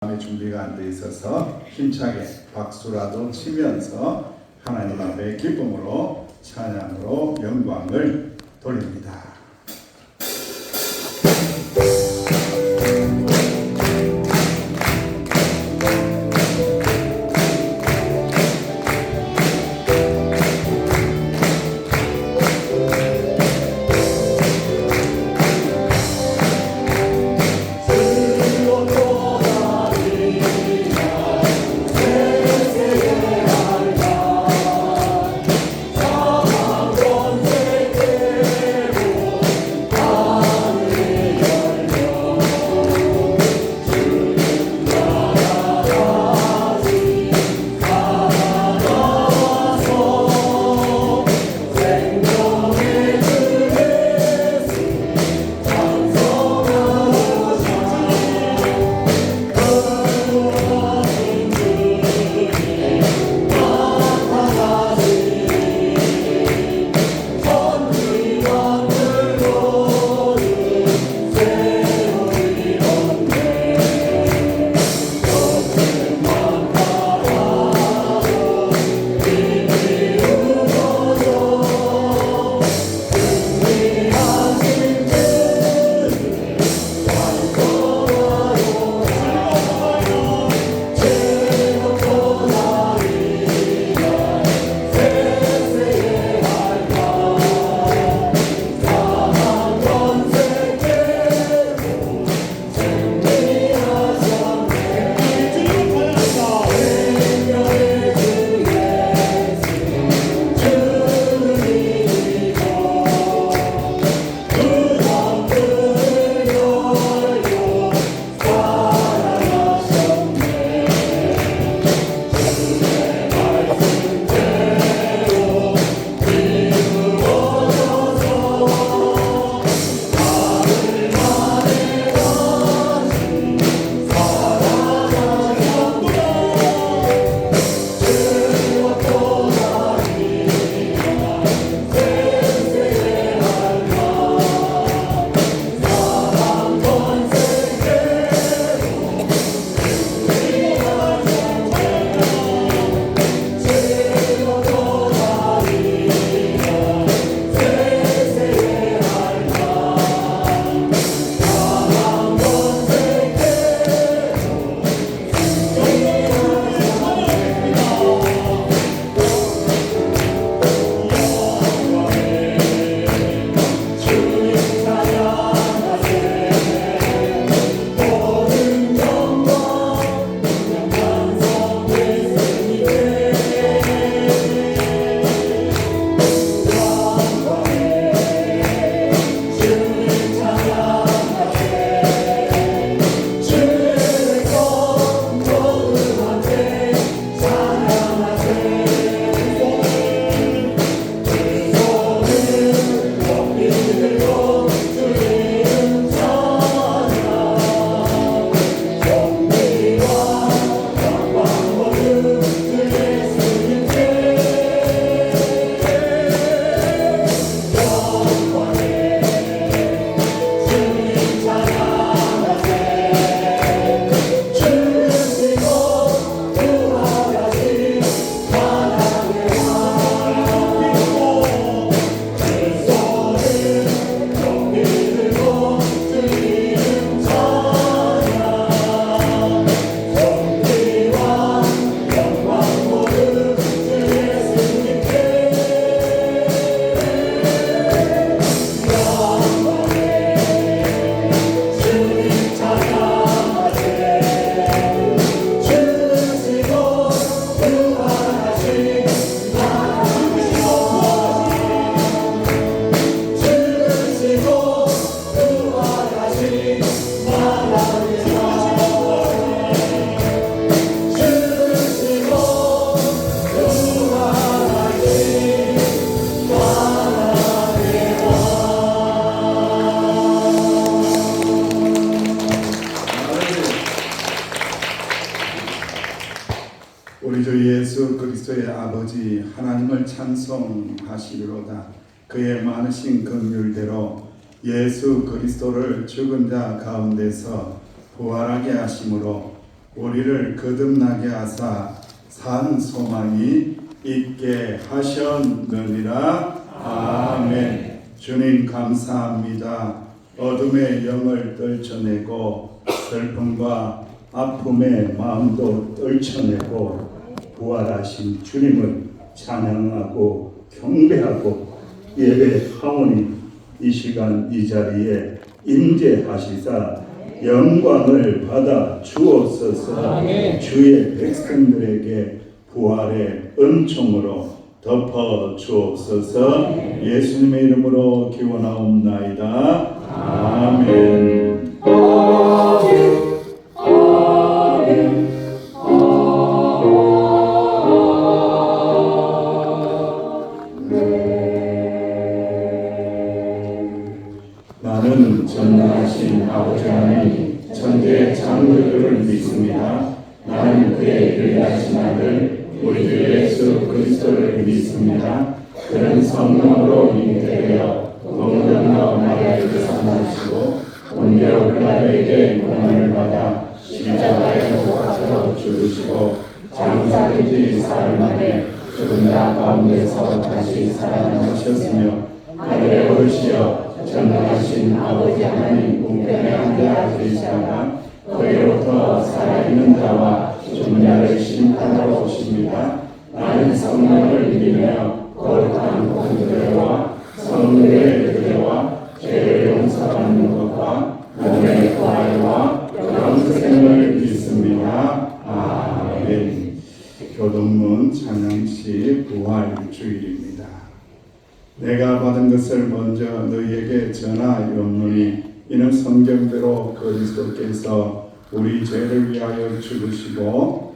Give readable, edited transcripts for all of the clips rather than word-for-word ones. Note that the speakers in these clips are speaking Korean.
마음의 준비가 안 돼 있어서 힘차게 박수라도 치면서 하나님 앞에 기쁨으로 찬양으로 영광을 돌립니다. 우리 주 예수 그리스도의 아버지 하나님을 찬송하시리로다. 그의 많으신 긍휼대로 예수 그리스도를 죽은 자 가운데서 부활하게 하심으로 우리를 거듭나게 하사 산 소망이 있게 하셨느니라. 아멘. 주님 감사합니다. 어둠의 영을 떨쳐내고 슬픔과 아픔의 마음도 떨쳐내고 부활하신 주님을 찬양하고 경배하고 예배하오니 이 시간 이 자리에 임재하시사 영광을 받아 주옵소서. 주의 백성들에게 부활의 은총으로 덮어 주옵소서. 예수님의 이름으로 기원하옵나이다. 아멘. 나는 전능하신 아버지 하나님 천지의 창조주를 믿습니다. 나는 그의 유일하신 아들 우리 주 예수 그리스도를 믿습니다. 그는 성령으로 잉태되어 동정녀 마리아에게서 나시고 본디오 빌라도에게 고난을 받아 십자가에 못 박혀 죽으시고 장사된 지 사흘 만에 죽은 자 가운데서 다시 살아나셨으며 하늘에 오르시어 전능하신 아버지 하나님 우편에 앉아 계시다가 거기로부터 살아있는 자와 죽은 자를 심판하러 오십니다. 나는 성령을 믿으며 거룩한 공교회와 성도의 교회와 죄를 용서받는 것과 몸의 부활과 영생을 믿습니다. 아멘. 교동문 찬양시 부활주일입니다. 내가 받은 것을 먼저 너희에게 전하였노니 이는 성경대로 그리스도께서 우리 죄를 위하여 죽으시고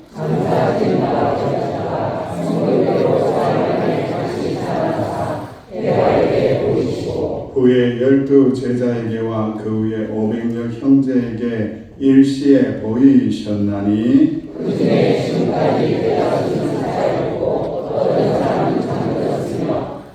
후에 12 제자에게와 그 후에 500여 형제에게 일시에 보이셨나니 그 중에 지금까지 되어진 사였고 어떤 사람은 잠들었으며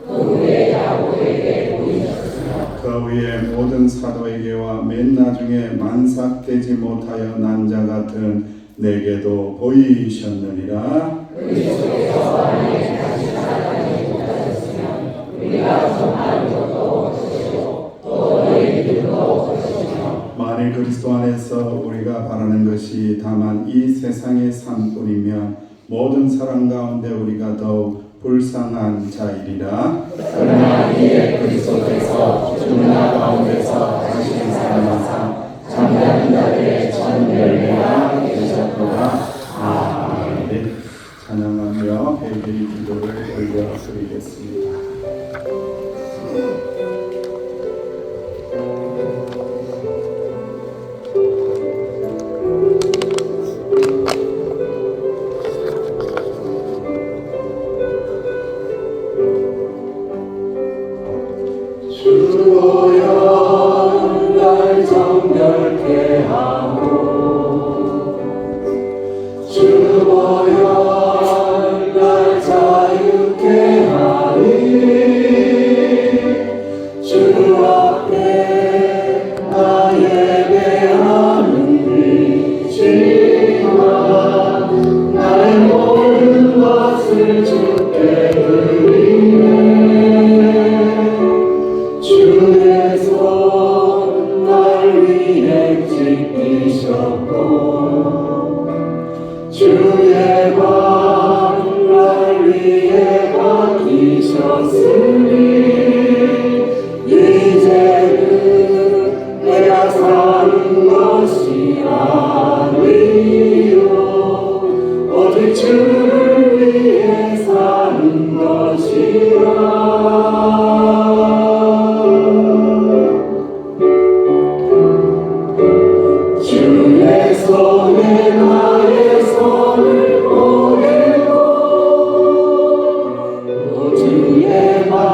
그 후에 야고보에게 보이셨으며 그 후에 모든 사도에게와 맨 나중에 만삭되지 못하여 난 자 같은 내게도 보이셨느니라. 그리스도께서 만일 다시 살아나지 못하셨으면 우리가 전하는 것도 없으시고 또 너희 믿음도 없으시며 만일 그리스도 안에서 우리가 바라는 것이 다만 이 세상의 삶뿐이면 모든 사람 가운데 우리가 더욱 불쌍한 자이리라. 그러나 이에 그리스도께서 죽은 자 가운데서 다시 살아나사 잠자는 자들의 전 열매가 되셨도다. 아멘. 찬양하며 회개의 기도를 올려드리겠습니다. 주여 날 정결케 하고 주여 날 자유케 하리 주 앞에 나 예배하는 이지만 나의 모든 것을 주께 드리네. 주의 손 날 위에 지키셨고 주의 발 날 위에 박히셨으니 이제는 내가 사는 것이 아니요 오직 주를 위해 사는 것이라. 주의 손에 나의 손을 보내고 또 주의 발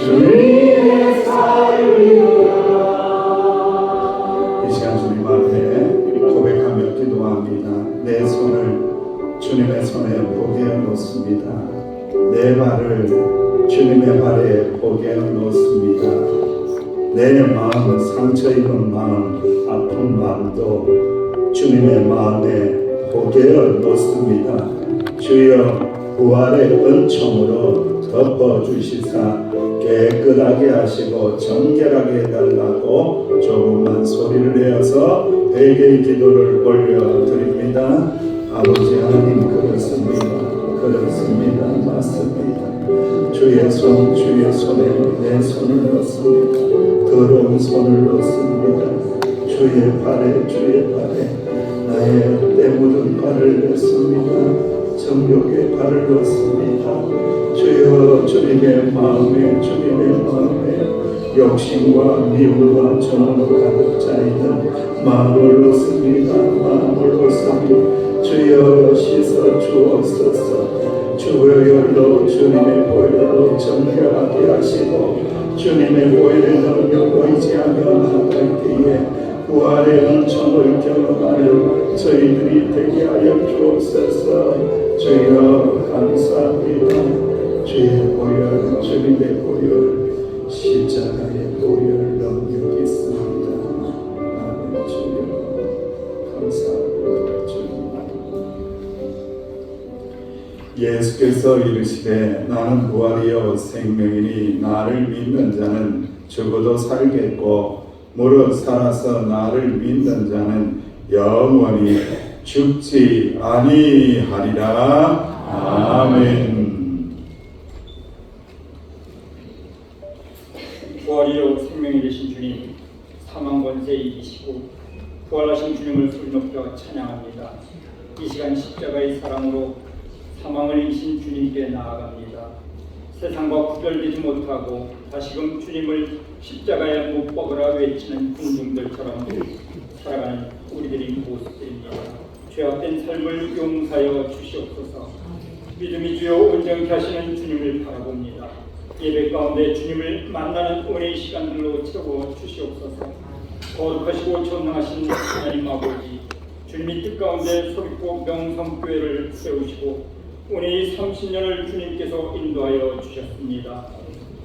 주 위에 살리라. 이 시간 주님 앞에 고백하며 기도합니다. 내 손을 주님의 손에 보게 놓습니다. 내 발을 주님의 발에 보게 놓습니다. 내 마음, 상처 입은 마음, 아픈 마음도 주님의 마음에 보게 놓습니다. 주여 부활의 은총으로 덮어주시사 깨끗하게 하시고 정결하게 해달라고 조금만 소리를 내어서 회개의 기도를 올려드립니다. 아버지 하나님, 그렇습니다. 그렇습니다. 맞습니다. 주의 손에 내 손을 넣습니다. 더러운 손을 넣습니다. 주의 발에 나의 때 묻은 발을 넣습니다. 정욕의 발을 넣습니다. 주여 주님의 마음에 욕심과 미움과 정욕 가득 차있는 마음을 넣습니다. 주여 씻어 주옵소서. 주보혈로 주님의 보혈로 정결하게 하시고 주님의 보혈의 능력을 의지하며 나아갈 때에 부활의 은총을 경험하는 저희들이 되게 하여 주옵소서. 주여 감사합니다. 주의 보혈, 주님의 보혈, 십자가의 보혈 능력이 있습니다. 아멘. 주여 감사합니다. 주님. 예수께서 이르시되 나는 부활이요 생명이니 나를 믿는 자는 죽어도 살겠고 무릇 살아서 나를 믿는 자는 영원히 죽지 아니하리라. 아멘. 부활이요 생명이 되신 주님, 사망 권세 이기시고 부활하신 주님을 소리 높여 찬양합니다. 이 시간 십자가의 사랑으로 사망을 이기신 주님께 나아갑니다. 세상과 구별되지 못하고 다시금 주님을 십자가에 못 박으라 외치는 군중들처럼 살아가는 우리들의 모습들입니다. 죄악된 삶을 용서하여 주시옵소서. 믿음이 주여 온전케 하시는 주님을 바라봅니다. 예배 가운데 주님을 만나는 은혜의 시간들로 채워 주시옵소서. 거룩하시고 전능하신 하나님 아버지, 주님이 뜻 가운데 소립고 명성교회를 세우시고 은혜의 30년을 주님께서 인도하여 주셨습니다.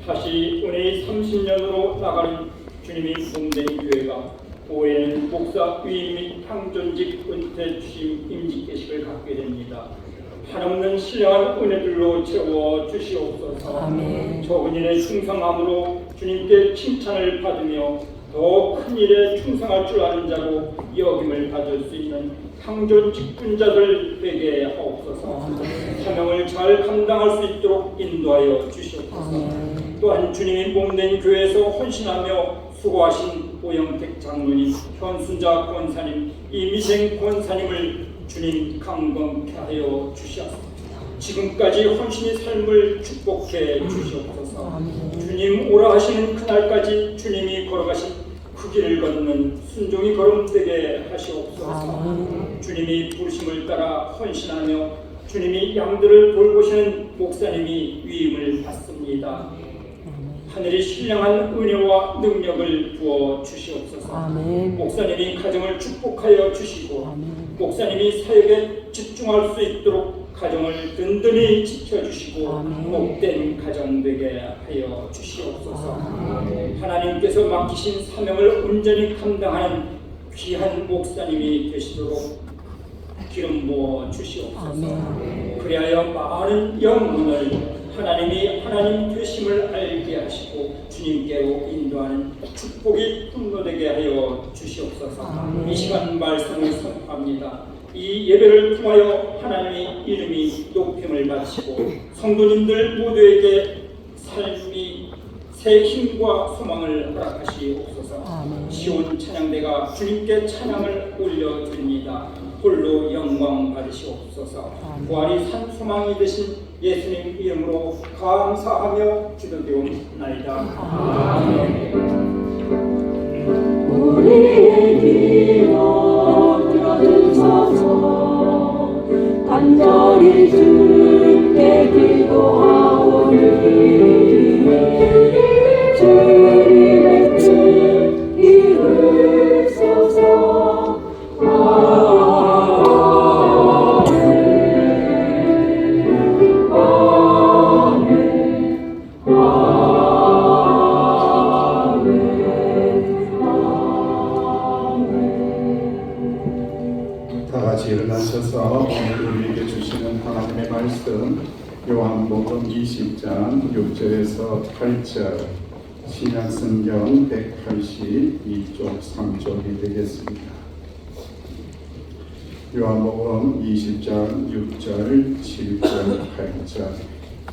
다시 은혜의 30년으로 나가는 주님이 몸된 교회가 올해는 목사 위임 및 향전직 은퇴 취임 임직계식을 갖게 됩니다. 한없는 신령한 은혜들로 채워 주시옵소서. 아멘. 적은 일에 충성함으로 주님께 칭찬을 받으며 더 큰 일에 충성할 줄 아는 자로 여김을 받을 수 있는 향전 직분자들 되게 하옵소서. 사명을 잘 감당할 수 있도록 인도하여 주시옵소서. 또한 주님이 몸된 교회에서 헌신하며 수고하신 오영택 장로님, 현순자 권사님, 이미생 권사님을 주님 강건케 하여 주시옵소서. 지금까지 헌신의 삶을 축복해 주시옵소서. 주님 오라 하시는 그날까지 주님이 걸어가신 그 길을 걷는 순종이 걸음되게 하시옵소서. 주님이 부르심을 따라 헌신하며 주님이 양들을 돌보시는 목사님이 위임을 받습니다. 하늘이 신령한 은혜와 능력을 부어 주시옵소서. 아멘. 목사님이 가정을 축복하여 주시고 목사님이 사역에 집중할 수 있도록 가정을 든든히 지켜주시고 복된 가정 되게 하여 주시옵소서. 하나님께서 맡기신 사명을 온전히 감당하는 귀한 목사님이 되시도록 기름 부어 주시옵소서. 그리하여 많은 영혼을 하나님이 하나님 되심을 알게 하시고 주님께로 인도하는 축복이 분노되게 하여 주시옵소서. 이 시간 말씀을 선포합니다. 이 예배를 통하여 하나님의 이름이 높임을 받으시고 성도님들 모두에게 삶이 새 힘과 소망을 허락하시옵소서. 시온 찬양대가 주님께 찬양을 올려드립니다. 홀로 영광 받으시옵소서. 부활이 산 소망이 되신 예수님 이름으로 감사하며 기도드리옵나이다. 아멘. 우리의 기도 들어주소서. 간절히 주께 기도하오니 요한복음 20장 6절에서 8절, 신약성경 182쪽 3쪽이 되겠습니다. 요한복음 20장 6절, 7절, 8절.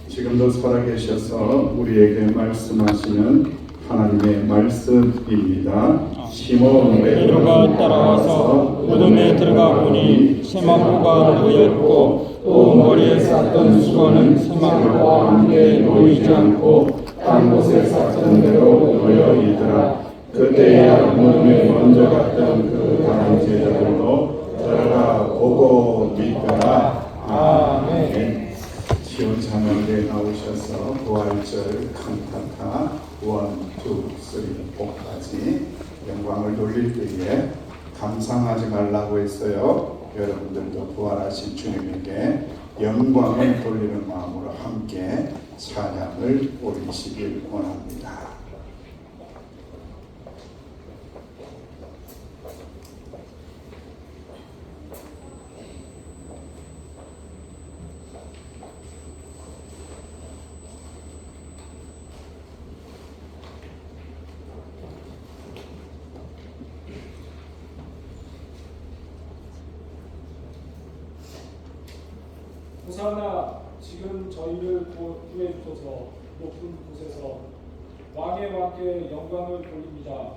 지금도 살아계셔서 우리에게 말씀하시는 하나님의 말씀입니다. 시몬 베드로가 따라와서 무덤에 들어가 보니 세마포가 놓였고 또 머리에 쌌던 수건은 세마포와 함께 놓이지 않고 딴 곳에 쌌던 대로 놓여 있더라. 그때야 무덤에 먼저 갔던 그 다른 제자들도 들어가 보고 믿더라. 아멘. 지원 찬양대 나오셔서 부활절 칸타타 1, 2, 3, 4까지 영광을 돌릴 때에 감상하지 말라고 했어요. 여러분들도 부활하신 주님에게 영광을 돌리는 마음으로 함께 찬양을 올리시길 원합니다. 호산나, 지금 저희를 구해 주소서. 높은 곳에서 왕의 왕께 영광을 돌립니다.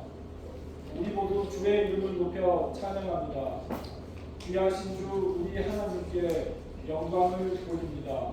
우리 모두 주의 이름을 높여 찬양합니다. 귀하신 주 우리 하나님께 영광을 돌립니다.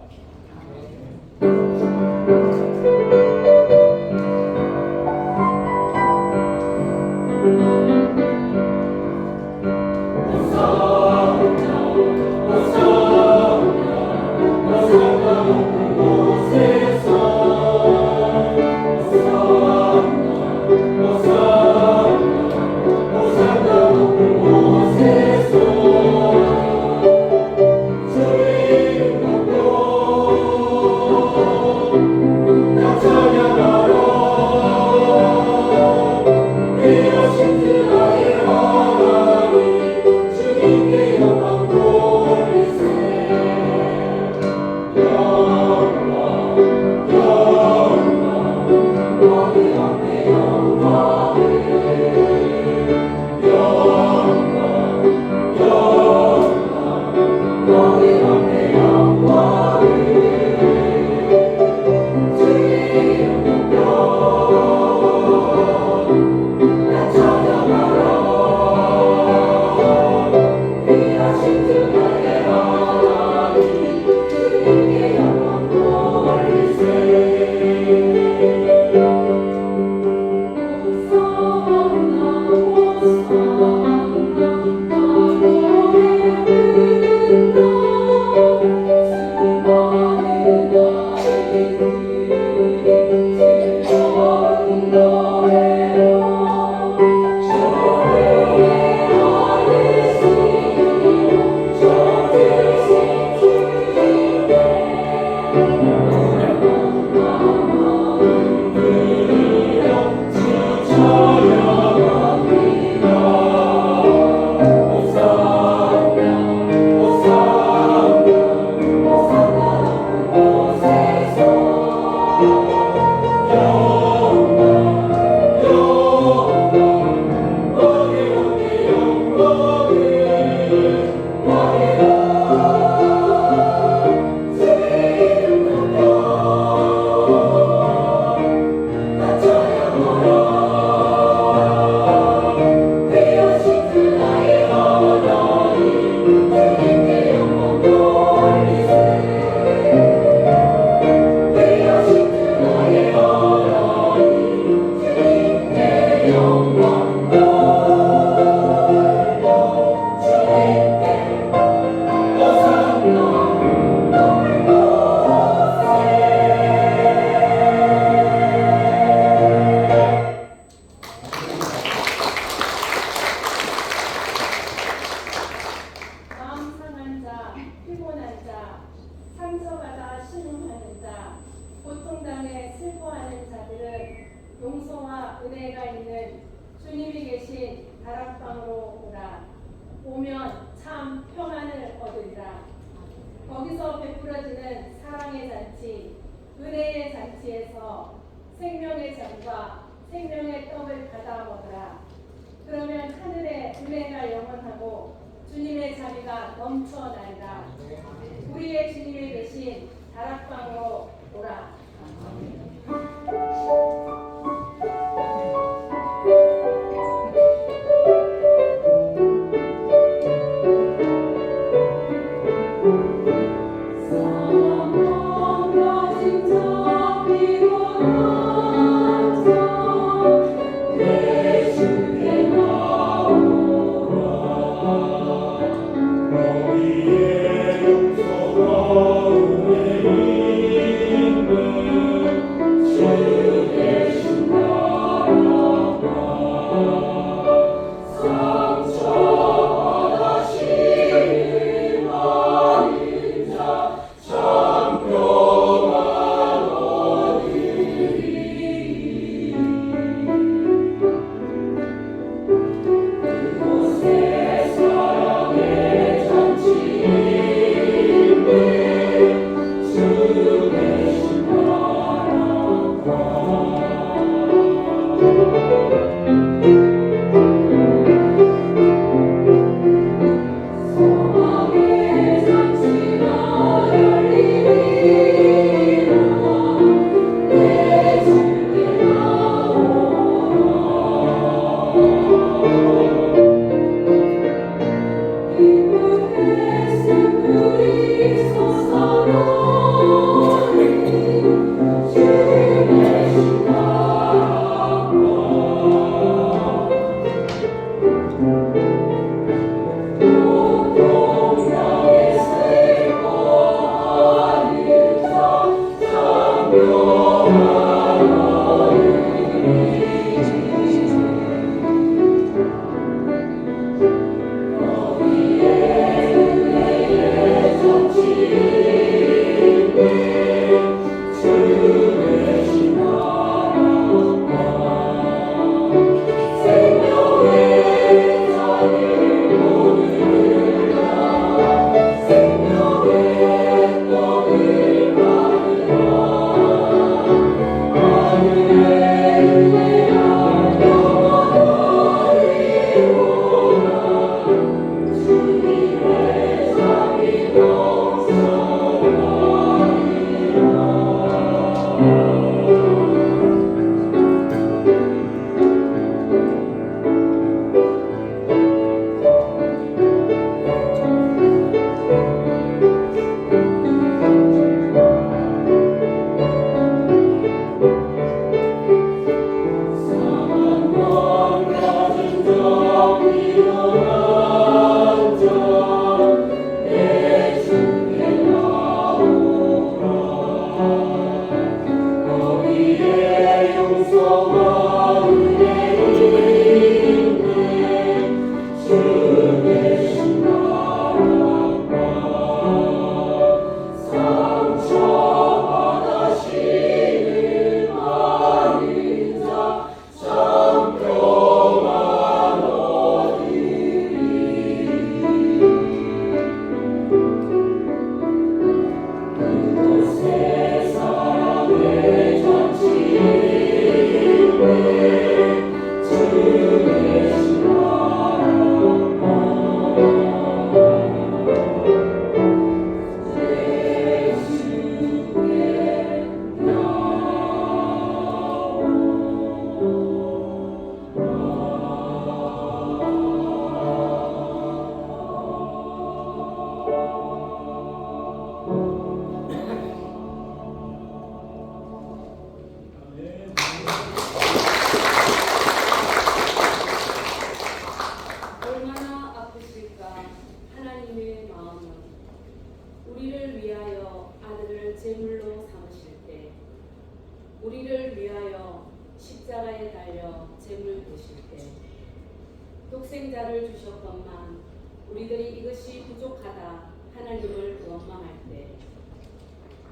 거기서 베풀어지는 사랑의 잔치, 은혜의 잔치에서 생명의 잔과 생명의 떡을 받아 먹으라. 그러면 하늘의 은혜가 영원하고 주님의 자비가 넘쳐나리라. 우리의 주님이 계신 다락방으로 오라. 우리를 위하여 십자가에 달려 재물 보실 때 독생자를 주셨건만 우리들이 이것이 부족하다 하나님을 원망할 때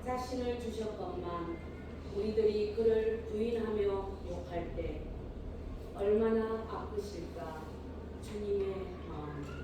자신을 주셨건만 우리들이 그를 부인하며 욕할 때 얼마나 아프실까 주님의 마음.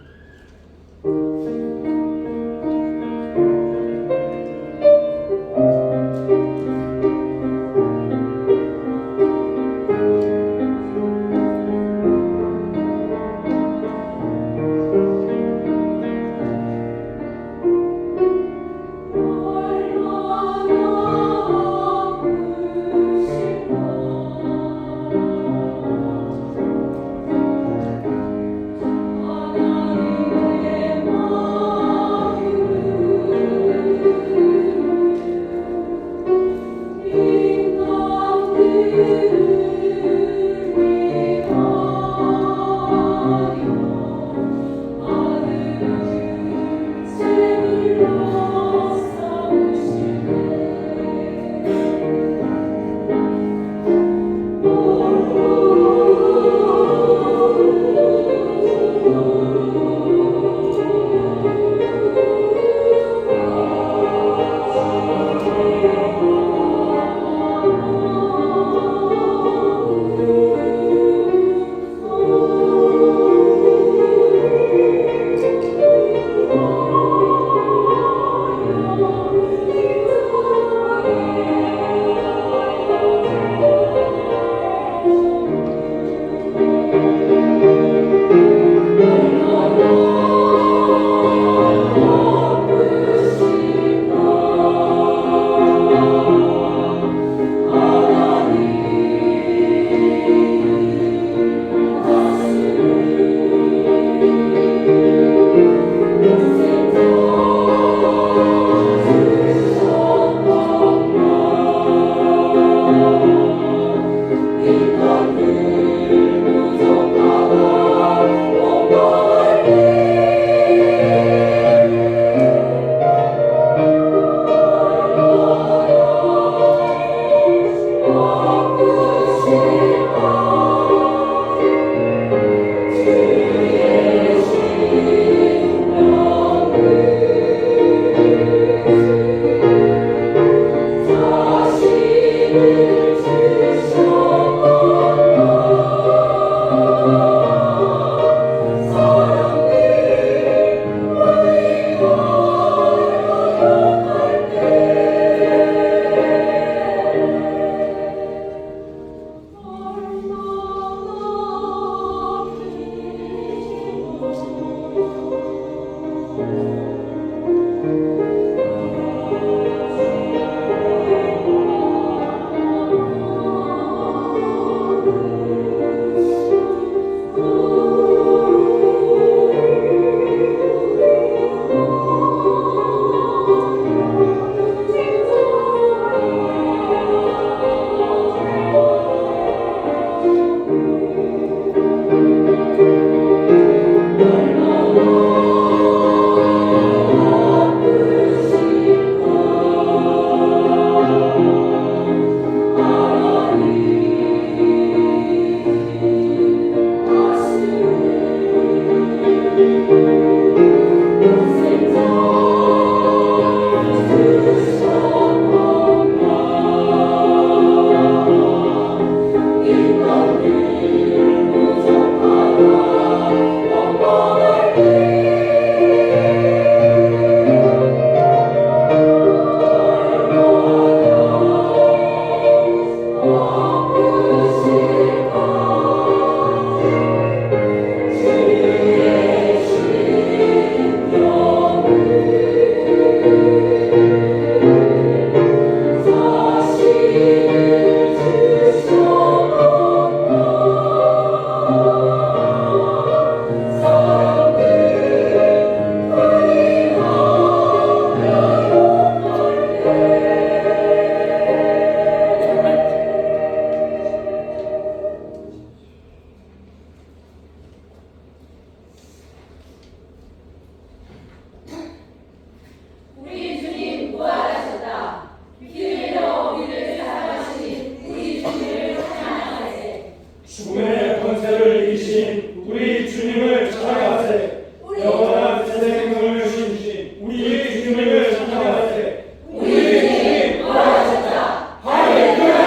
우리 주님 부활하셨다. 피를 흘려 우리를 사랑하신 우리 주님을 찬양하세. 죽음의 권세를 이기신 우리 주님을 찬양하세. 영원한 생명을 주신 우리 주님을 찬양하세. 우리 주님 부활하셨다. 할렐루야.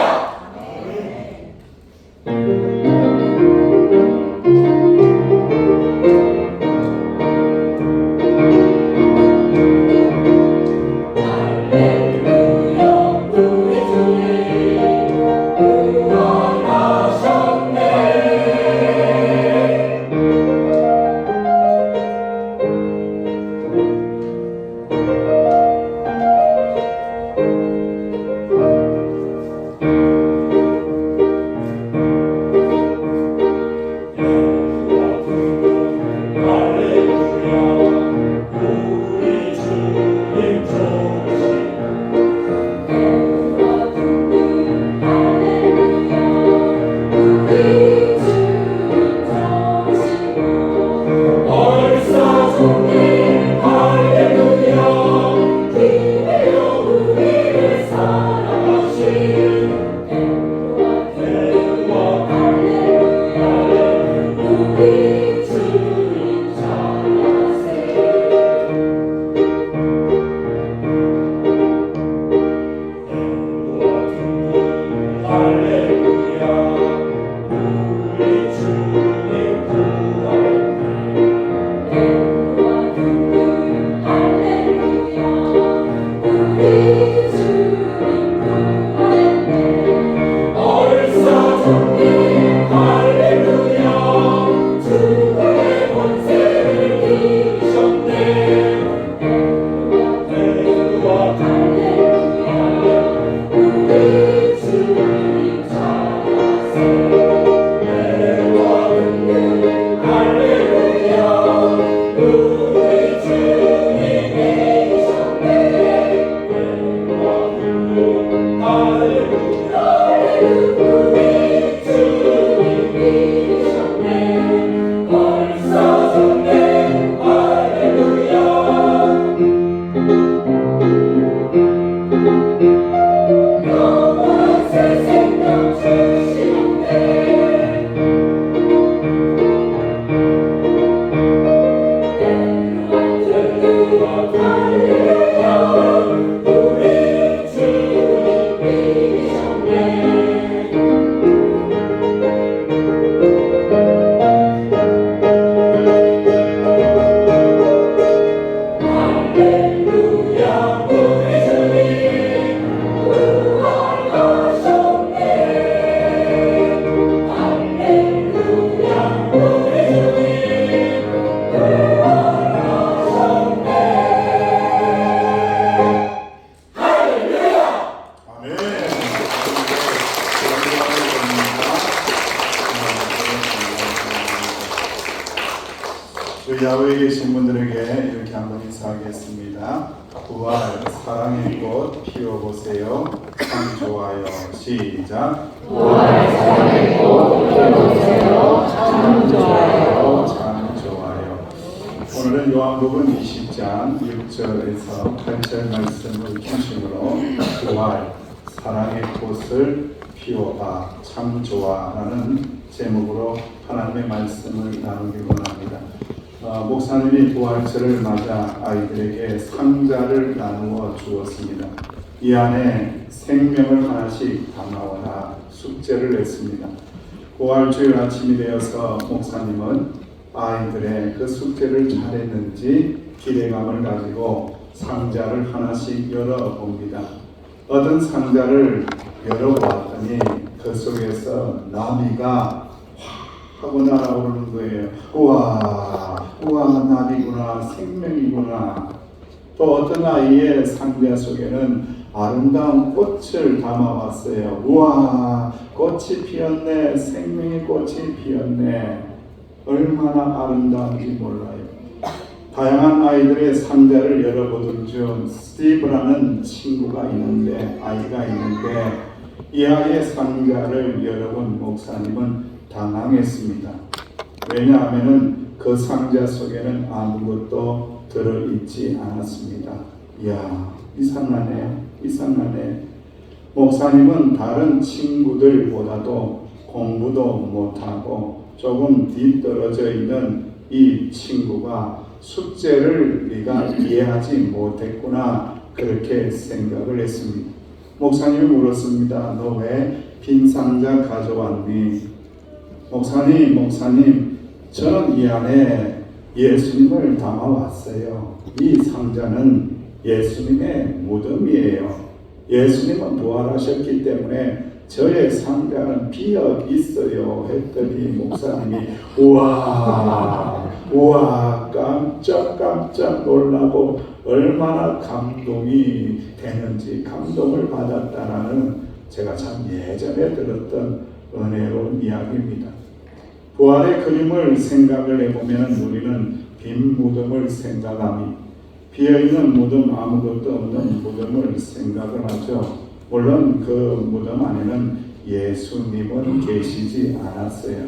야외에 계신 분들에게 이렇게 한번 인사하겠습니다. 부활 사랑의 꽃 피워보세요. 참 좋아요. 시작. 부활 사랑의 꽃 피워보세요. 참 좋아요. 참 좋아요. 오늘은 요한복음 20장 6절에서 8절 말씀을 중심으로 부활 사랑의 꽃을 피워봐 참 좋아라는 제목으로 하나님의 말씀을 나누기 원합니다. 목사님이 부활절을 맞아 아이들에게 상자를 나누어 주었습니다. 이 안에 생명을 하나씩 담아오라 숙제를 냈습니다. 부활주일 아침이 되어서 목사님은 아이들의 그 숙제를 잘했는지 기대감을 가지고 상자를 하나씩 열어봅니다. 어떤 상자를 열어보았더니 그 속에서 나비가 확 하고 날아오르는 거예요. 우와 나비구나, 생명이구나. 또 어떤 아이의 상자 속에는 아름다운 꽃을 담아왔어요. 우와, 꽃이 피었네, 생명의 꽃이 피었네. 얼마나 아름다운지 몰라요. 다양한 아이들의 상자를 열어보던 중 스티브라는 아이가 있는데 이 아이의 상자를 열어본 목사님은 당황했습니다. 왜냐하면 그 상자 속에는 아무것도 들어있지 않았습니다. 이야, 이상하네. 목사님은 다른 친구들보다도 공부도 못하고 조금 뒤떨어져 있는 이 친구가 숙제를 네가 이해하지 못했구나, 그렇게 생각을 했습니다. 목사님이 물었습니다. 너 왜 빈 상자 가져왔니? 목사님, 저는 이 안에 예수님을 담아왔어요. 이 상자는 예수님의 무덤이에요. 예수님은 부활하셨기 때문에 저의 상자는 비어 있어요. 했더니 목사님이 우와 깜짝 놀라고 얼마나 감동이 되는지 감동을 받았다라는 제가 참 예전에 들었던 은혜로운 이야기입니다. 부활의 그림을 생각을 해보면 우리는 빈 무덤을 생각하며 비어있는 무덤, 아무것도 없는 무덤을 생각을 하죠. 물론 그 무덤 안에는 예수님은 계시지 않았어요.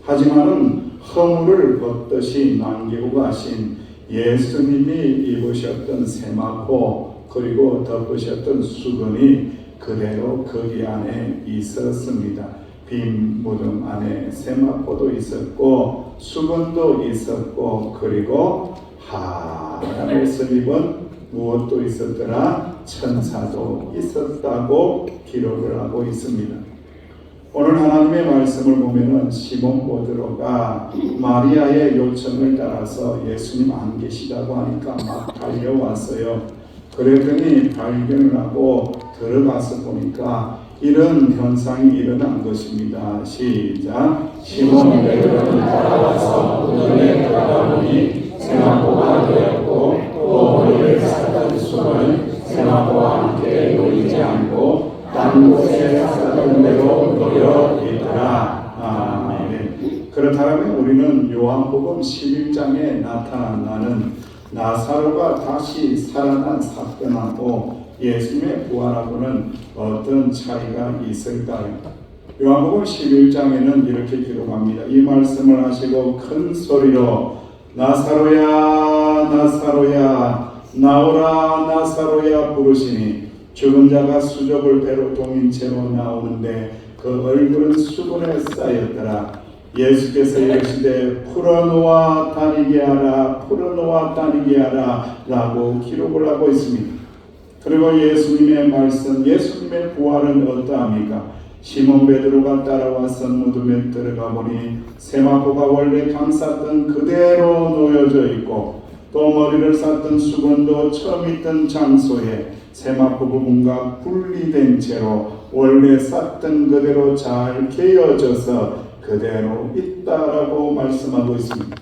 하지만은 허물을 벗듯이 남기고 가신 예수님이 입으셨던 세마포 그리고 덮으셨던 수건이 그대로 거기 안에 있었습니다. 빈 무덤 안에 세마포도 있었고 수건도 있었고 그리고 하얀 옷을 입은 무엇도 있었더라? 천사도 있었다고 기록을 하고 있습니다. 오늘 하나님의 말씀을 보면은 시몬 베드로가 마리아의 요청을 따라서 예수님 안 계시다고 하니까 막 달려왔어요. 그랬더니 발견을 하고 들어가서 보니까 이런 현상이 일어난 것입니다. 시작. 시몬 베드로는 따라와서 무덤에 들어가 보니 세마포가 놓였고 또 머리를 쌌던 수건은 세마포와 함께 놓이지 않고 딴 곳에 쌌던 대로 놓여 있더라. 아멘. 그렇다면 우리는 요한복음 11장에 나타나는 나사로가 다시 살아난 사건하고 예수님의 부활하고는 어떤 차이가 있을까요? 요한복음 11장에는 이렇게 기록합니다. 이 말씀을 하시고 큰 소리로 나사로야 나오라 나사로야 부르시니 죽은 자가 수족을 배로 동인 채로 나오는데 그 얼굴은 수분에 쌓였더라. 예수께서 이르시되 풀어놓아 다니게 하라 라고 기록을 하고 있습니다. 그리고 예수님의 말씀, 예수님의 부활은 어떠합니까? 시몬 베드로가 따라와서 무덤에 들어가 보니 세마포가 원래 감쌌던 그대로 놓여져 있고 또 머리를 쌌던 수건도 처음 있던 장소에 세마포 부분과 분리된 채로 원래 쌌던 그대로 잘 개어져서 그대로 있다라고 말씀하고 있습니다.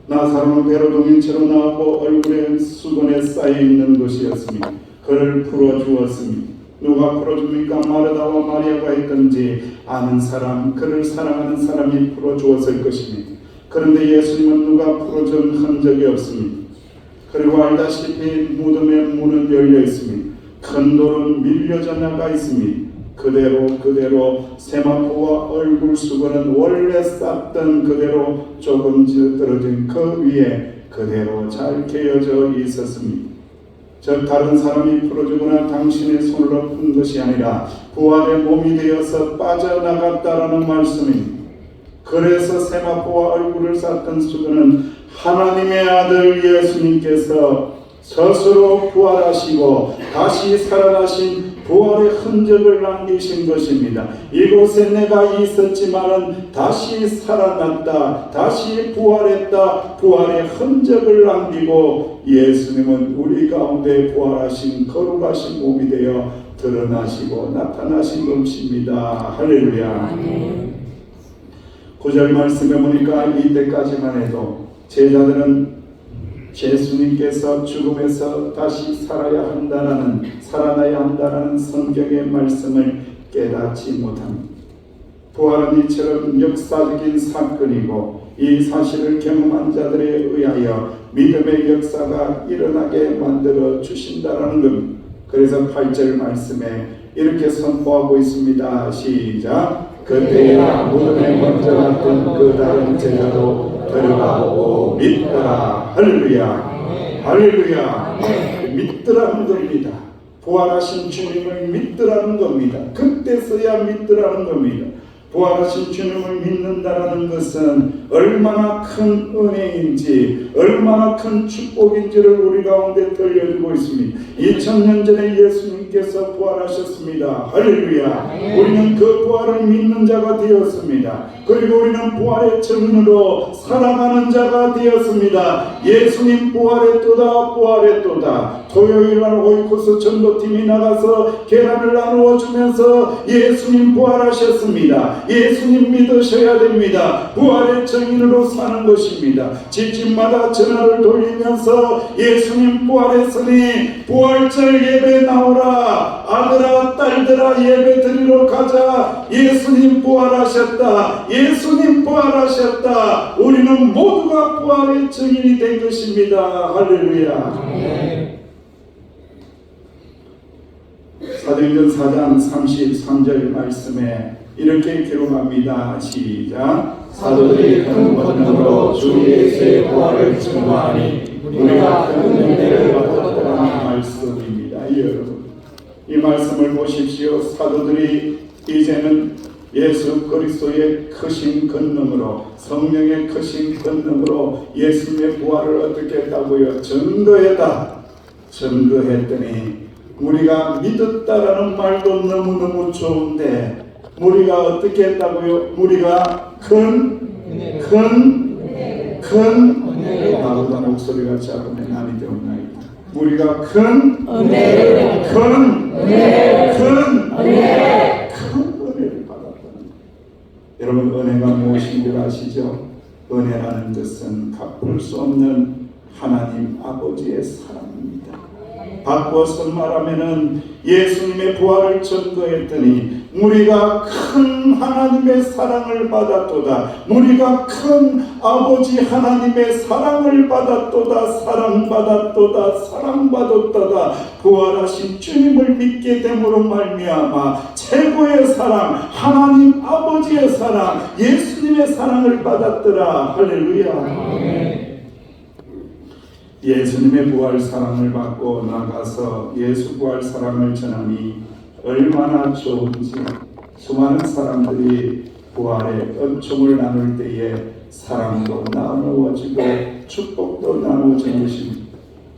나사로는 배로 동인 채로 나오고 얼굴에 수건에 쌓여 있는 것이었습니다. 그를 풀어주었습니다. 누가 풀어줍니까? 마르다와 마리아가 있든지 아는 사람, 그를 사랑하는 사람이 풀어주었을 것입니다. 그런데 예수님은 누가 풀어준 흔적이 없습니다. 그리고 알다시피 무덤의 문은 열려 있습니다. 큰 돌은 밀려져 나가 있습니다. 그대로 세마포와 얼굴 수건은 원래 쌌던 그대로 조금 떨어진 그 위에 그대로 잘 개어져 있었습니다. 즉 다른 사람이 풀어주거나 당신의 손으로 푼 것이 아니라 부활의 몸이 되어서 빠져나갔다라는 말씀입니다. 그래서 세마포와 얼굴을 쌌던 수건은 하나님의 아들 예수님께서 스스로 부활하시고 다시 살아나신 부활의 흔적을 남기신 것입니다. 이곳에 내가 있었지만은 다시 살아났다, 다시 부활했다, 부활의 흔적을 남기고 예수님은 우리 가운데 부활하신 거룩하신 몸이 되어 드러나시고 나타나신 것입니다. 할렐루야. 9절 말씀에 보니까 이때까지만 해도 제자들은 예수님께서 죽음에서 다시 살아나야 한다라는 성경의 말씀을 깨닫지 못합니다. 부활은 이처럼 역사적인 사건이고 이 사실을 경험한 자들에 의하여 믿음의 역사가 일어나게 만들어 주신다라는 겁니다. 그래서 8절 말씀에 이렇게 선포하고 있습니다. 시작. 그때야 무덤에 먼저 갔던 그 다른 제자도 들어가고 믿더라. 할렐루야. 할렐루야. 믿더라는 겁니다. 부활하신 주님을 믿더라는 겁니다. 그때서야 믿더라는 겁니다. 부활하신 주님을 믿는다라는 것은 얼마나 큰 은혜인지, 얼마나 큰 축복인지를 우리 가운데 들려주고 있습니다. 2000년 전에 예수님께서 부활하셨습니다. 할렐루야. 우리는 그 부활을 믿는 자가 되었습니다. 그리고 우리는 부활의 증인으로 살아가는 자가 되었습니다. 예수님 부활했도다, 부활했도다. 토요일날 오이코스 전도팀이 나가서 계란을 나누어 주면서 예수님 부활하셨습니다. 예수님 믿으셔야 됩니다. 부활의 증인으로 사는 것입니다. 집집마다 전화를 돌리면서 예수님 부활했으니 부활절 예배 나오라. 아들아 딸들아 예배 드리러 가자. 예수님 부활하셨다. 예수님 부활하셨다. 우리는 모두가 부활의 증인이 된 것입니다. 할렐루야. 사도행전 4장 33절 말씀에 이렇게 기록합니다. 시작. 사도들이 큰 권능으로 주 예수의 부활을 증거하니 우리가 그 은혜를 받았더라. 말씀입니다. 여러분, 이 말씀을 보십시오. 사도들이 이제는 예수 그리스도의 크신 권능으로, 성령의 크신 권능으로 예수님의 부활을 어떻게 했다고요? 증거했더니 우리가 믿었다라는 말도 너무너무 좋은데 우리가 어떻게 했다고요? 우리가 나보다 목소리가 작으면 남이 되었나이다. 우리가 큰 은혜를 받았다는. 여러분, 은혜가 무엇인 줄 아시죠? 은혜라는 것은 갚을 수 없는 하나님 아버지의 사랑입니다. 바꿔서 말하면은 예수님의 부활을 증거했더니 우리가 큰 하나님의 사랑을 받았도다. 우리가 큰 아버지 하나님의 사랑을 받았도다. 사랑받았도다. 부활하신 주님을 믿게 됨으로 말미암아 최고의 사랑, 하나님 아버지의 사랑, 예수님의 사랑을 받았더라. 할렐루야. 예수님의 부활 사랑을 받고 나가서 예수 부활 사랑을 전하니 얼마나 좋은지. 수많은 사람들이 부활의 은총을 나눌 때에 사랑도 나누어지고 축복도 나누어지는 것입니다.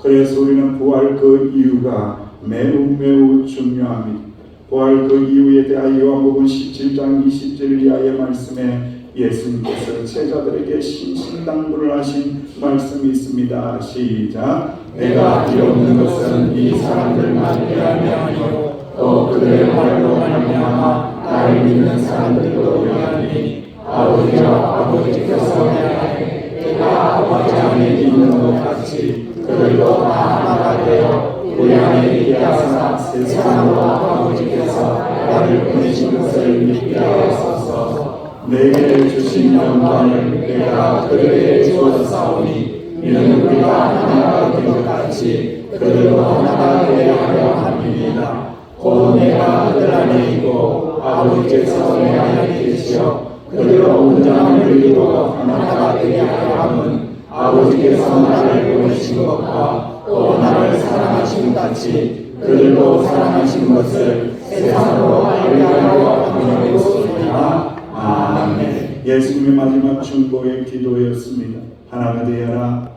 그래서 우리는 부활 그 이유가 매우 중요합니다. 부활 그 이유에 대하여 요한복음 17장 20절 이하의 말씀에 예수님께서 제자들에게 신신당부를 하신 말씀이 있습니다. 시작. 내가 이루는 것은 이 사람들만 위함이 아니요 또 그들의 말로 말미암아 나를 믿는 사람들도 위함이니 아버지께서 내 안에 내가 아버지 안에 있는 것 같이 그들도 다 하나가 되어 우리 안에 있게 하사 세상으로 아버지께서 나를 보내신 것을 믿게 하옵소서. 내게 주신 영광을 내가 그들에게 주었사오니 이는 우리가 하나가 된 것 같이 그들도 하나가 되게 하려 함이니이다. 곧 내가 그들 안에 있고 아버지께서 내 안에 계시어 그들로 온전함을 이루어 하나가 되게 하려 함은 아버지께서 나를 보내신 것과 또 나를 사랑하신 같이 그들도 사랑하신 것을 세상으로 알게 하려 함이니이다. 아멘. 예수님의 마지막 중보의 기도였습니다. 하나가 되어라,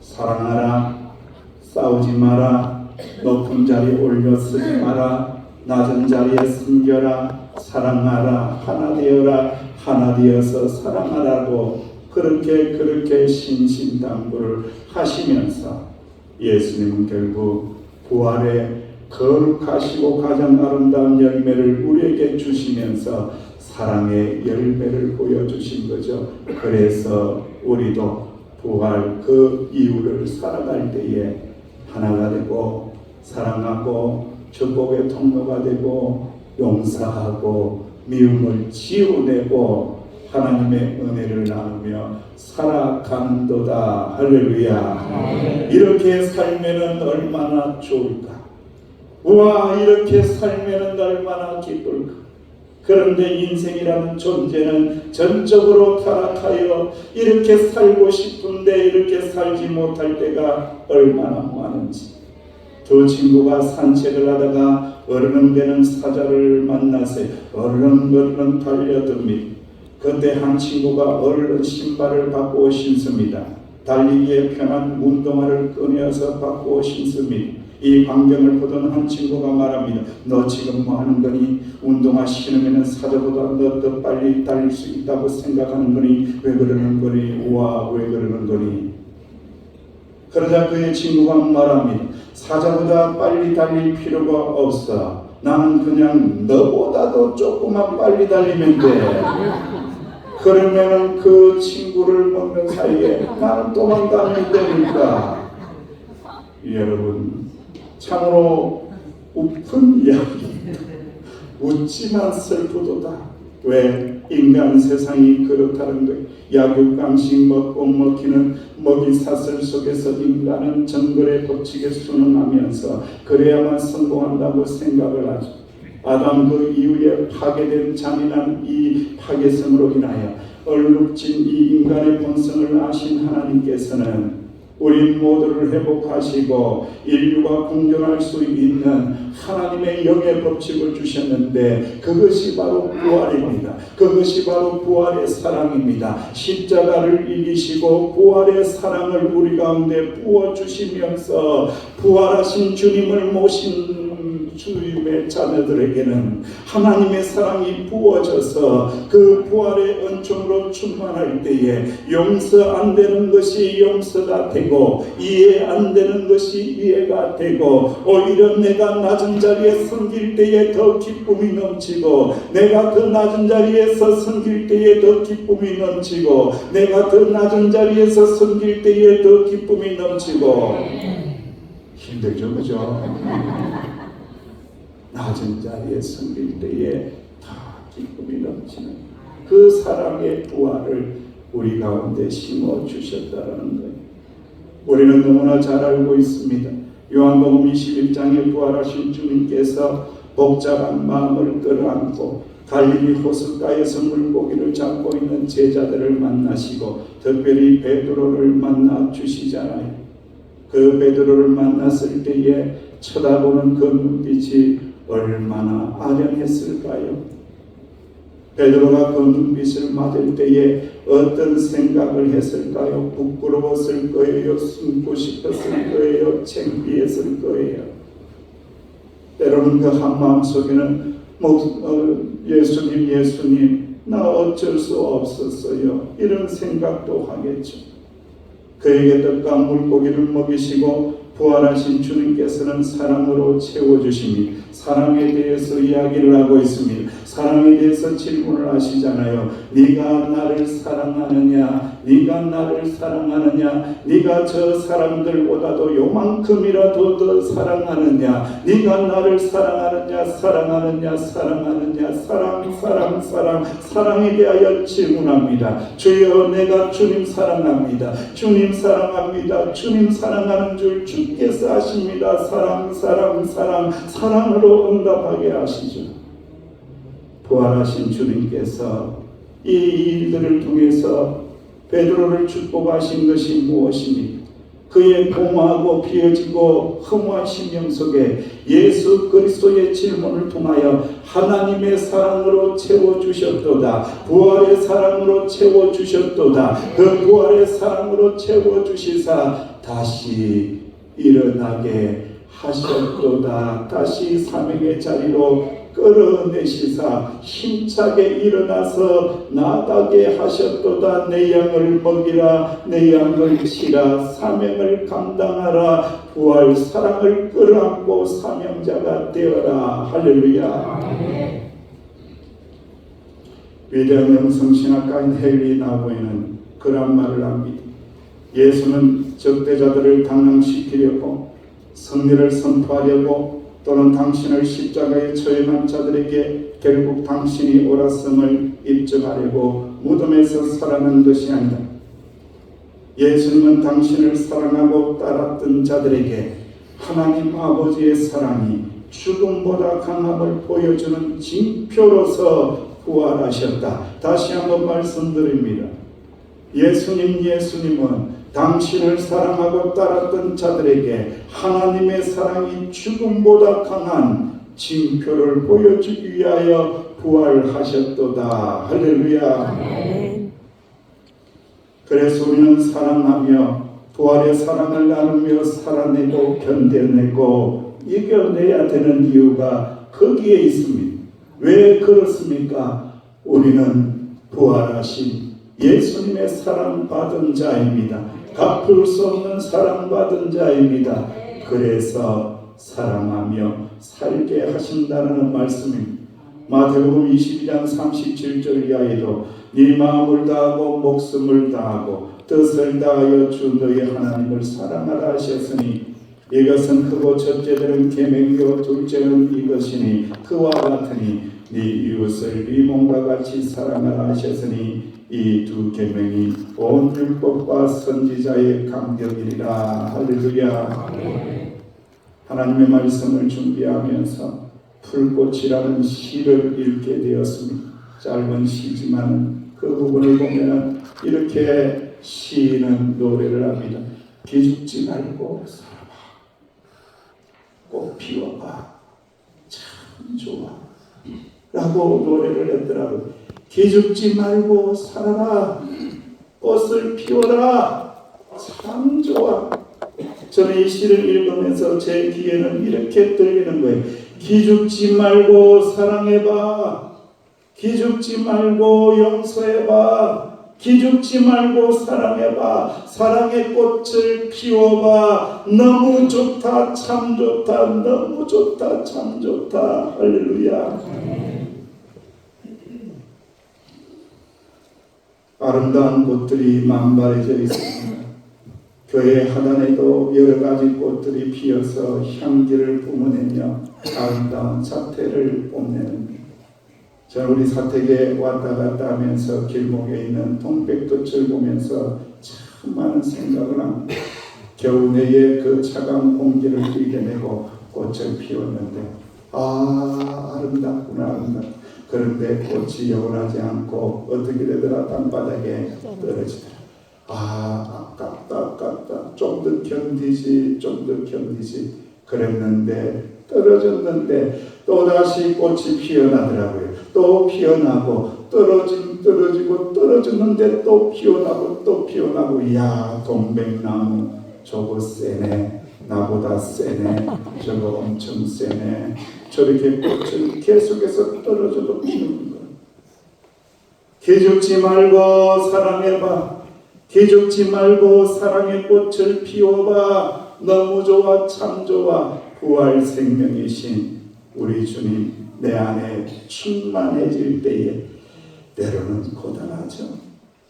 사랑하라, 싸우지 마라, 높은 자리에 올려 서지 마라, 낮은 자리에 숨겨라, 사랑하라, 하나 되어라, 하나 되어서 사랑하라고 그렇게 신신당부를 하시면서 예수님은 결국 부활의 거룩하시고 가장 아름다운 열매를 우리에게 주시면서 사랑의 열매를 보여주신 거죠. 그래서 우리도 부활 그 이유를 살아갈 때에 하나가 되고 사랑하고 축복의 통로가 되고 용서하고 미움을 지워내고 하나님의 은혜를 나누며 살아가는도다. 할렐루야. 이렇게 살면은 얼마나 좋을까. 와, 이렇게 살면은 얼마나 기쁠까. 그런데 인생이라는 존재는 전적으로 타락하여 이렇게 살고 싶은데 이렇게 살지 못할 때가 얼마나 많은지. 두 친구가 산책을 하다가 어른되는 사자를 만나서 얼른 달려듭니다. 그때 한 친구가 얼른 신발을 바꾸어 신습니다. 달리기에 편한 운동화를 꺼내어서 바꾸어 신습니다. 이 광경을 보던 한 친구가 말합니다. 너 지금 뭐 하는 거니? 운동화 신으면 사자보다 너 더 빨리 달릴 수 있다고 생각하는 거니? 왜 그러는 거니? 우와, 왜 그러는 거니? 그러자 그의 친구가 말합니다. 사자보다 빨리 달릴 필요가 없어. 나는 그냥 너보다도 조금만 빨리 달리면 돼. 그러면은 그 친구를 먹는 사이에 나는 도망가면 되니까. 여러분, 참으로 웃픈 이야기. 웃지만 슬프도다. 왜? 인간 세상이 그렇다는 거예요. 약육강식 먹고 먹히는 먹이사슬 속에서 인간은 정글의 법칙에 순응하면서 그래야만 성공한다고 생각을 하죠. 아담 그 이후에 파괴된 잔인한 이 파괴성으로 인하여 얼룩진 이 인간의 본성을 아신 하나님께서는 우리 모두를 회복하시고 인류가 공존할 수 있는 하나님의 영의 법칙을 주셨는데 그것이 바로 부활입니다. 그것이 바로 부활의 사랑입니다. 십자가를 이기시고 부활의 사랑을 우리 가운데 부어주시면서 부활하신 주님을 모신 주님의 자녀들에게는 하나님의 사랑이 부어져서 그 부활의 은총으로 충만할 때에 용서 안 되는 것이 용서가 되고 이해 안 되는 것이 이해가 되고 오히려 내가 낮은 자리에 섬길 때에 더 기쁨이 넘치고 내가 더 낮은 자리에서 섬길 때에 더 기쁨이 넘치고 내가 더 낮은 자리에서 섬길 때에 더 기쁨이 넘치고 힘들죠, 그죠? 낮은 자리에 섬길 때에 다 기쁨이 넘치는 그 사랑의 부활을 우리 가운데 심어 주셨다는 거예요. 우리는 너무나 잘 알고 있습니다. 요한복음 21장에 부활하신 주님께서 복잡한 마음을 끌어안고 갈릴리 호숫가에서 물고기를 잡고 있는 제자들을 만나시고 특별히 베드로를 만나 주시잖아요. 그 베드로를 만났을 때에 쳐다보는 그 눈빛이 얼마나 아련했을까요? 베드로가 그 눈빛을 맞을 때에 어떤 생각을 했을까요? 부끄러웠을 거예요? 숨고 싶었을 거예요? 창피했을 거예요? 때로는 그 한마음 속에는 예수님 나 어쩔 수 없었어요. 이런 생각도 하겠죠. 그에게 떡과 물고기를 먹이시고 부활하신 주님께서는 사랑으로 채워주십니다. 사랑에 대해서 이야기를 하고 있습니다. 사랑에 대해서 질문을 하시잖아요. 네가 나를 사랑하느냐? 네가 나를 사랑하느냐? 네가 저 사람들보다도 요만큼이라도 더 사랑하느냐? 네가 나를 사랑하느냐? 사랑하느냐? 사랑하느냐? 사랑에 대하여 질문합니다. 주여, 내가 주님 사랑합니다. 주님 사랑합니다. 주님 사랑하는 줄 주께서 아십니다. 사랑으로 응답하게 하시죠. 부활하신 주님께서 이 일들을 통해서 베드로를 축복하신 것이 무엇입니까? 그의 공허하고 비어지고 허무한 심령 속에 예수 그리스도의 질문을 통하여 하나님의 사랑으로 채워주셨도다. 부활의 사랑으로 채워주셨도다. 그 부활의 사랑으로 채워주시사 다시 일어나게 하셨도다. 다시 사명의 자리로 끌어내시사 힘차게 일어나서 나다게 하셨도다. 내 양을 먹이라, 내 양을 치라, 사명을 감당하라, 부활 사랑을 끌어안고 사명자가 되어라. 할렐루야. 위대한 영성신학가인 헨리 나우에는 그런 말을 합니다. 예수는 적대자들을 당황시키려고, 승리를 선포하려고, 또는 당신을 십자가에 처형한 자들에게 결국 당신이 옳았음을 입증하려고 무덤에서 살아난 것이 아니다. 예수님은 당신을 사랑하고 따랐던 자들에게 하나님 아버지의 사랑이 죽음보다 강함을 보여주는 징표로서 부활하셨다. 다시 한번 말씀드립니다. 예수님은 당신을 사랑하고 따랐던 자들에게 하나님의 사랑이 죽음보다 강한 징표를 보여주기 위하여 부활하셨도다. 할렐루야. 그래서 우리는 사랑하며 부활의 사랑을 나누며 살아내고 견뎌내고 이겨내야 되는 이유가 거기에 있습니다. 왜 그렇습니까? 우리는 부활하신 예수님의 사랑받은 자입니다. 갚을 수 없는 사랑받은 자입니다. 그래서 사랑하며 살게 하신다는 말씀입니다. 마태복음 22장 37절 이하에도 네 마음을 다하고 목숨을 다하고 뜻을 다하여 주 너희 하나님을 사랑하라 하셨으니 이것은 크고 첫째들은 계명이요 둘째는 이것이니 그와 같으니 네 이웃을 네 몸과 같이 사랑하라 하셨으니 이 두 계명이 온 율법과 선지자의 강령이리라. 할렐루야. 하나님의 말씀을 준비하면서 풀꽃이라는 시를 읽게 되었습니다. 짧은 시지만 그 부분을 보면 이렇게 시인은 노래를 합니다. 기죽지 말고 살아봐. 꽃 피워봐. 참 좋아. 라고 노래를 했더라고요. 기죽지 말고 살아라. 꽃을 피워라. 참 좋아. 저는 이 시를 읽으면서 제 귀에는 이렇게 들리는 거예요. 기죽지 말고 사랑해봐. 기죽지 말고 용서해봐. 기죽지 말고 사랑해봐. 사랑의 꽃을 피워봐. 너무 좋다. 참 좋다. 너무 좋다. 참 좋다. 할렐루야. 아름다운 꽃들이 만발해져 있습니다. 교회 하단에도 여러 가지 꽃들이 피어서 향기를 뿜어내며 아름다운 사태를 뽐내는, 저는 우리 사택에 왔다 갔다 하면서 길목에 있는 동백꽃을 보면서 참 많은 생각을 합니다. 겨우 내에 그 차가운 공기를 이겨내고 꽃을 피웠는데 아름답구나. 아름답구나. 그런데 꽃이 영원하지 않고 어떻게 되더라? 땅바닥에 떨어지더라. 아깝다. 좀 더 견디지. 그랬는데 떨어졌는데 또다시 꽃이 피어나더라고요. 또 피어나고 떨어지고 떨어졌는데 또 피어나고 이야, 동백나무 저거 세네. 나보다 세네. 저거 엄청 세네. 저렇게 꽃을 계속해서 떨어져도 피우는 거예요. 기죽지 말고 사랑해봐. 기죽지 말고 사랑의 꽃을 피워봐. 너무 좋아. 참 좋아. 부활 생명이신 우리 주님 내 안에 충만해질 때에 때로는 고단하죠.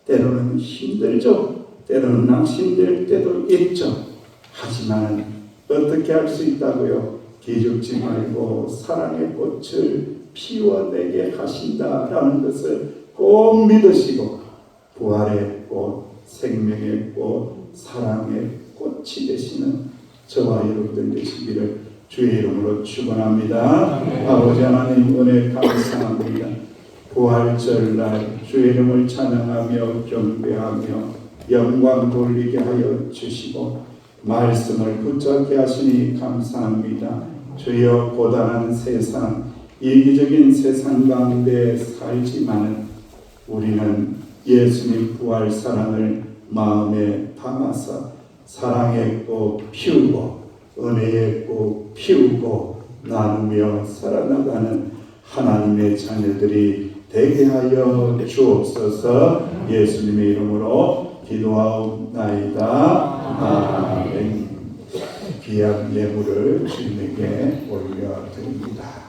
때로는 힘들죠. 때로는 낙심될 때도 있죠. 하지만 어떻게 할 수 있다고요? 기죽지 말고 사랑의 꽃을 피워내게 하신다라는 것을 꼭 믿으시고 부활의 꽃, 생명의 꽃, 사랑의 꽃이 되시는 저와 여러분들 되시기를 주의 이름으로 축원합니다. 아버지 하나님 은혜 감사합니다. 부활절날 주의 이름을 찬양하며 경배하며 영광 돌리게 하여 주시고 말씀을 붙잡게 하시니 감사합니다. 주여 고단한 세상, 이기적인 세상 가운데 살지만은 우리는 예수님 부활 사랑을 마음에 담아서 사랑의 꽃 피우고 은혜의 꽃 피우고 나누며 살아나가는 하나님의 자녀들이 되게 하여 주옵소서. 예수님의 이름으로 기도하옵나이다. 아멘. 귀한 예물을 주님에게 올려드립니다.